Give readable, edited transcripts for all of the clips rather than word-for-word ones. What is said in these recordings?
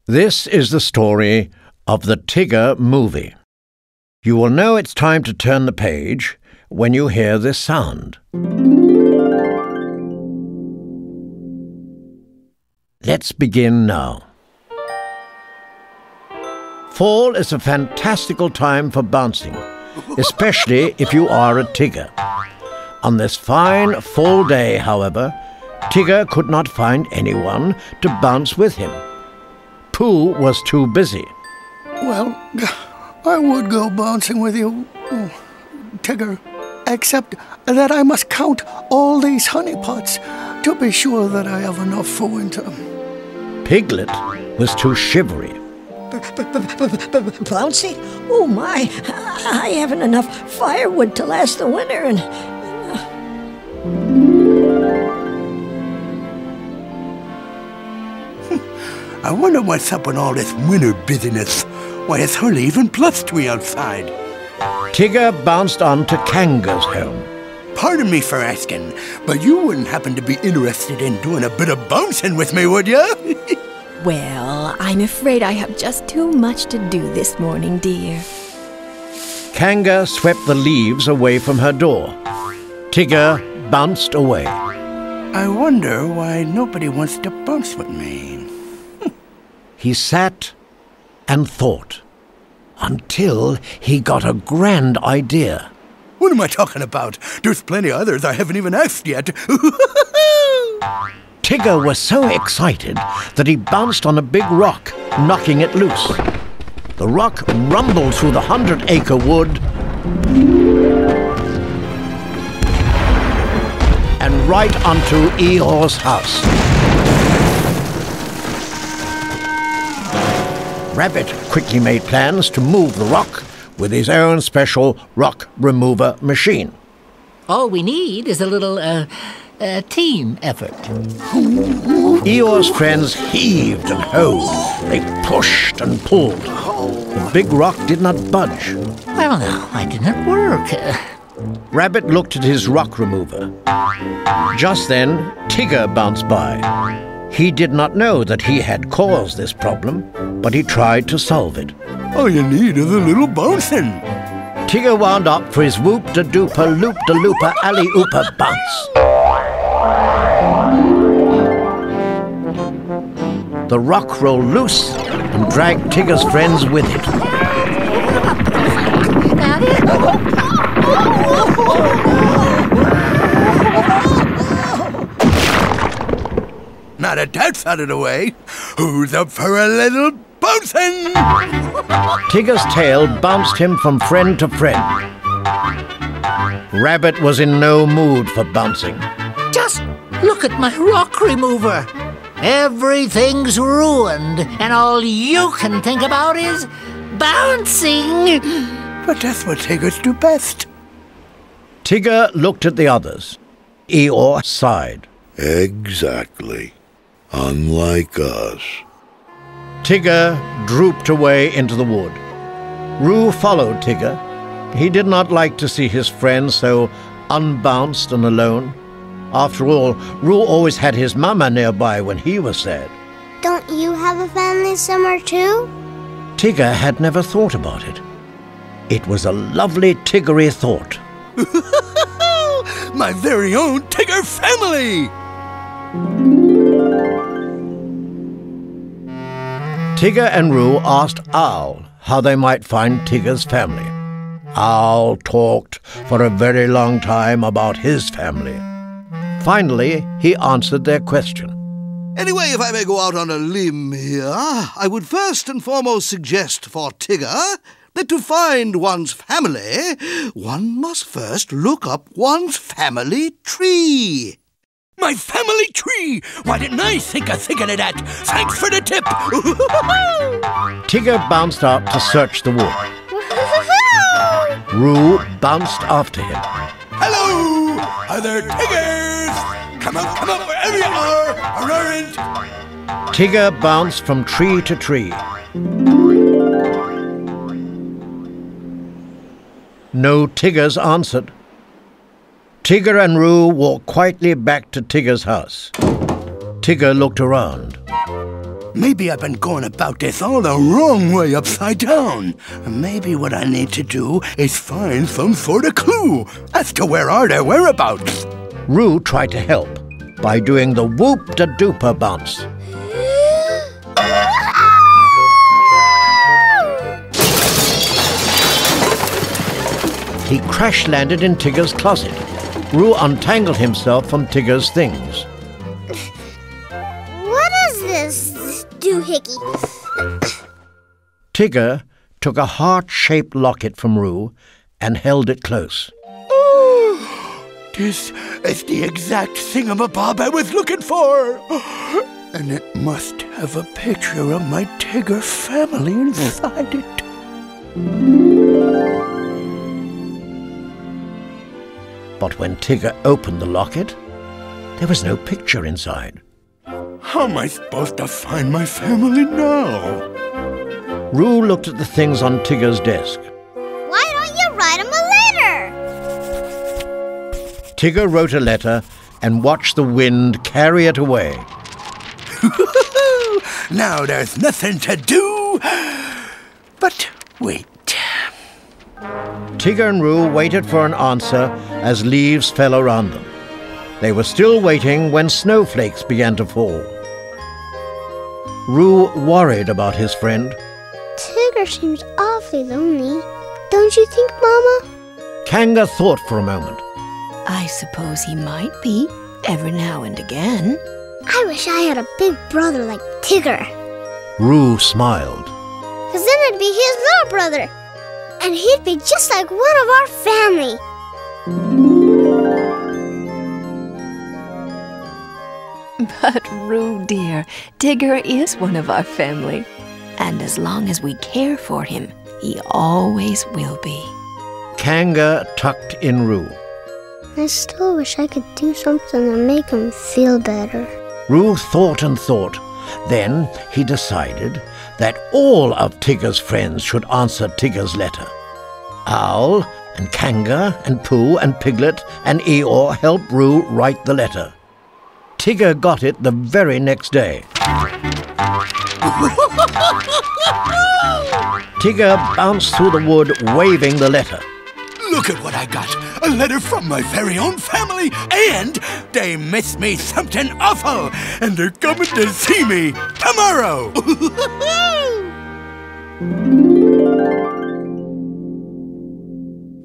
This is the story of the Tigger movie. You will know it's time to turn the page when you hear this sound. Let's begin now. Fall is a fantastical time for bouncing, especially if you are a Tigger. On this fine fall day, however, Tigger could not find anyone to bounce with him. Pooh was too busy. Well, I would go bouncing with you, Tigger, except that I must count all these honey pots to be sure that I have enough for winter. Piglet was too shivery. Bouncy? Oh my, I haven't enough firewood to last the winter and... I wonder what's up with all this winter busyness. Why, it's hardly even +3 outside. Tigger bounced on to Kanga's home. Pardon me for asking, but you wouldn't happen to be interested in doing a bit of bouncing with me, would you? Well, I'm afraid I have just too much to do this morning, dear. Kanga swept the leaves away from her door. Tigger bounced away. I wonder why nobody wants to bounce with me. He sat and thought, until he got a grand idea. What am I talking about? There's plenty others I haven't even asked yet. Tigger was so excited that he bounced on a big rock, knocking it loose. The rock rumbled through the 100-acre wood and right onto Eeyore's house. Rabbit quickly made plans to move the rock with his own special rock remover machine. All we need is a little, team effort. Eeyore's friends heaved and hoed. They pushed and pulled. The big rock did not budge. Well, now, why didn't it work? Rabbit looked at his rock remover. Just then, Tigger bounced by. He did not know that he had caused this problem, but he tried to solve it. All you need is a little bouncing. Tigger wound up for his whoop-da-dooper, loop-da-looper, alley-ooper bounce. The rock rolled loose and dragged Tigger's friends with it. Now that that's out of the way, who's up for a little bouncing? Tigger's tail bounced him from friend to friend. Rabbit was in no mood for bouncing. Just look at my rock remover. Everything's ruined, and all you can think about is bouncing. But that's what Tiggers do best. Tigger looked at the others. Eeyore sighed. Exactly. Unlike us. Tigger drooped away into the wood. Roo followed Tigger. He did not like to see his friend so unbounced and alone. After all, Roo always had his mama nearby when he was sad. Don't you have a family somewhere too? Tigger had never thought about it. It was a lovely Tiggery thought. My very own Tigger family! Tigger and Roo asked Owl how they might find Tigger's family. Owl talked for a very long time about his family. Finally, he answered their question. Anyway, if I may go out on a limb here, I would first and foremost suggest for Tigger that to find one's family, one must first look up one's family tree. My family tree! Why didn't I think of that? Thanks for the tip! Tigger bounced out to search the wood. Roo bounced after him. Hello! Other Tiggers! Come out, wherever you are, or aren't! Tigger bounced from tree to tree. No Tiggers answered. Tigger and Roo walked quietly back to Tigger's house. Tigger looked around. Maybe I've been going about this all the wrong way upside down. Maybe what I need to do is find some sort of clue as to where are their whereabouts. Roo tried to help by doing the whoop-da-dooper bounce. He crash-landed in Tigger's closet. Roo untangled himself from Tigger's things. What is this doohickey? Tigger took a heart-shaped locket from Roo and held it close. This is the exact thingamabob I was looking for. And it must have a picture of my Tigger family inside it. But when Tigger opened the locket, there was no picture inside. How am I supposed to find my family now? Roo looked at the things on Tigger's desk. Why don't you write him a letter? Tigger wrote a letter and watched the wind carry it away. Now there's nothing to do but wait. Tigger and Roo waited for an answer as leaves fell around them. They were still waiting when snowflakes began to fall. Roo worried about his friend. Tigger seems awfully lonely. Don't you think, Mama? Kanga thought for a moment. I suppose he might be, every now and again. I wish I had a big brother like Tigger. Roo smiled. 'Cause then it'd be his little brother. And he'd be just like one of our family. But, Roo, dear, Tigger is one of our family. And as long as we care for him, he always will be. Kanga tucked in Roo. I still wish I could do something to make him feel better. Roo thought and thought. Then he decided that all of Tigger's friends should answer Tigger's letter. Owl and Kanga and Pooh and Piglet and Eeyore helped Roo write the letter. Tigger got it the very next day. Tigger bounced through the wood waving the letter. Look at what I got. A letter from my very own family, and they miss me something awful, and they're coming to see me tomorrow.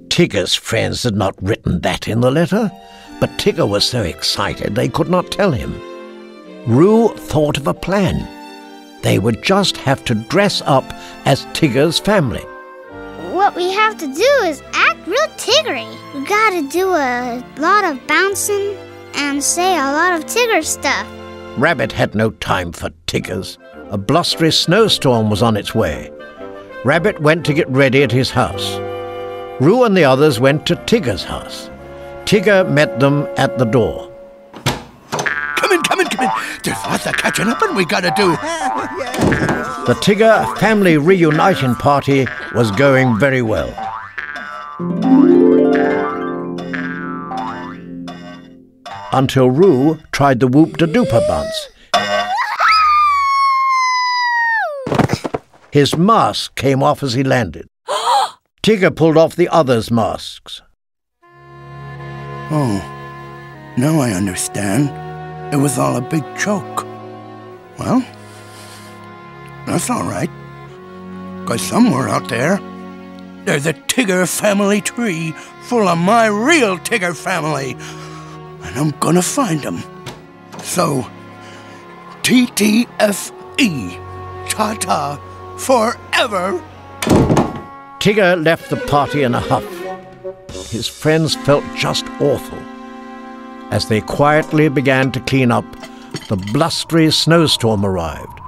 Tigger's friends had not written that in the letter, but Tigger was so excited they could not tell him. Roo thought of a plan. They would just have to dress up as Tigger's family. What we have to do is act real Tiggery. We gotta do a lot of bouncing and say a lot of Tigger stuff. Rabbit had no time for Tiggers. A blustery snowstorm was on its way. Rabbit went to get ready at his house. Roo and the others went to Tigger's house. Tigger met them at the door. Come in. There's lots of catching up and we gotta do. The Tigger family reuniting party was going very well. Until Roo tried the whoop-da-dooper bounce. His mask came off as he landed. Tigger pulled off the others' masks. Oh, now I understand. It was all a big joke. Well, that's all right. 'Cause somewhere out there, there's a Tigger family tree full of my real Tigger family. And I'm gonna find them. So, TTFE. Ta-ta forever. Tigger left the party in a huff. His friends felt just awful. As they quietly began to clean up, the blustery snowstorm arrived.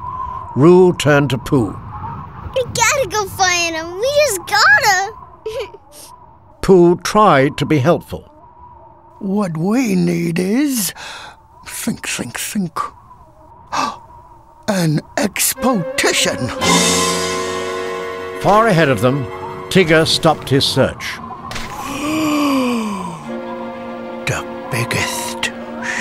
Roo turned to Pooh. We gotta go find him. We just gotta. Pooh tried to be helpful. What we need is... Think. An exposition. Far ahead of them, Tigger stopped his search. The biggest,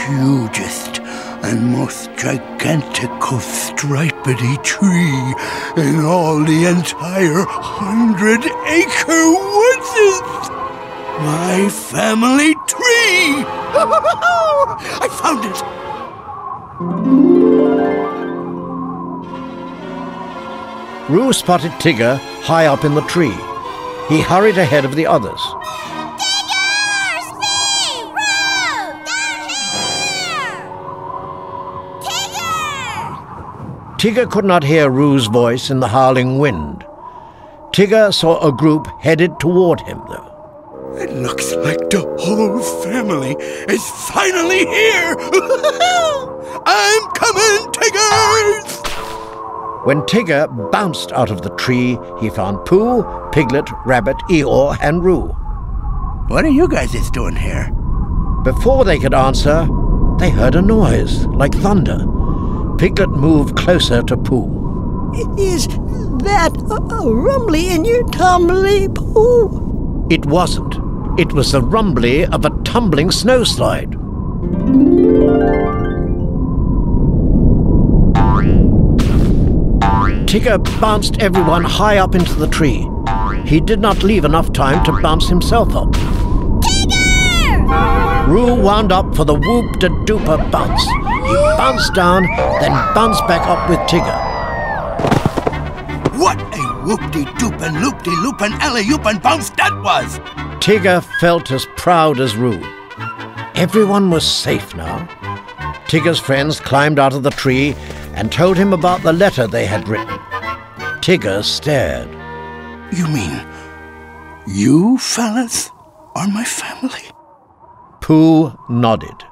hugest, and most gigantic of striped hippity tree in all the entire 100-acre woods. My family tree! I found it! Roo spotted Tigger high up in the tree. He hurried ahead of the others. Tigger! See! Roo! Down here! Tigger! Tigger could not hear Roo's voice in the howling wind. Tigger saw a group headed toward him, though. It looks like the whole family is finally here! I'm coming, Tiggers! When Tigger bounced out of the tree, he found Pooh, Piglet, Rabbit, Eeyore, and Roo. What are you guys doing here? Before they could answer, they heard a noise like thunder. Piglet moved closer to Pooh. Is that a rumbly in your tumbly, Pooh? It wasn't. It was the rumbly of a tumbling snowslide. Tigger bounced everyone high up into the tree. He did not leave enough time to bounce himself up. Tigger! Roo wound up for the whoop-de-dooper bounce. He bounced down, then bounced back up with Tigger. What a whoop-de-doop-and loop-de-loop-and alley-oop-and bounce that was! Tigger felt as proud as Roo. Everyone was safe now. Tigger's friends climbed out of the tree and told him about the letter they had written. Tigger stared. You mean you fellas are my family? Pooh nodded.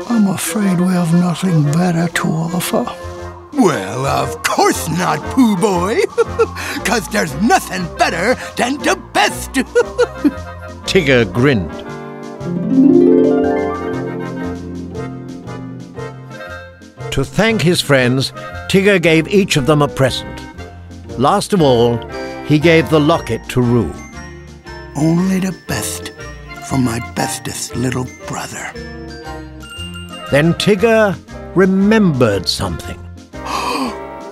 I'm afraid we have nothing better to offer. Well, of course not, Pooh boy. 'Cause there's nothing better than the best. Tigger grinned. To thank his friends, Tigger gave each of them a present. Last of all, he gave the locket to Roo. Only the best from my bestest little brother. Then Tigger remembered something.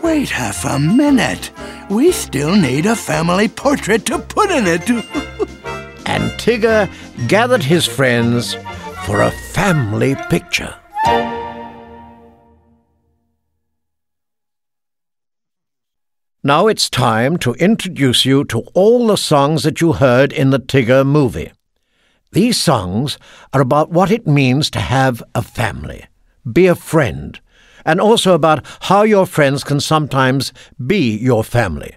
Wait half a minute. We still need a family portrait to put in it. And Tigger gathered his friends for a family picture. Now it's time to introduce you to all the songs that you heard in the Tigger movie. These songs are about what it means to have a family, be a friend, and also about how your friends can sometimes be your family.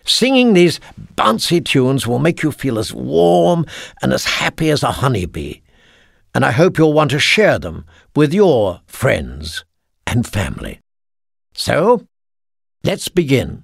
Singing these bouncy tunes will make you feel as warm and as happy as a honeybee, and I hope you'll want to share them with your friends and family. So, let's begin.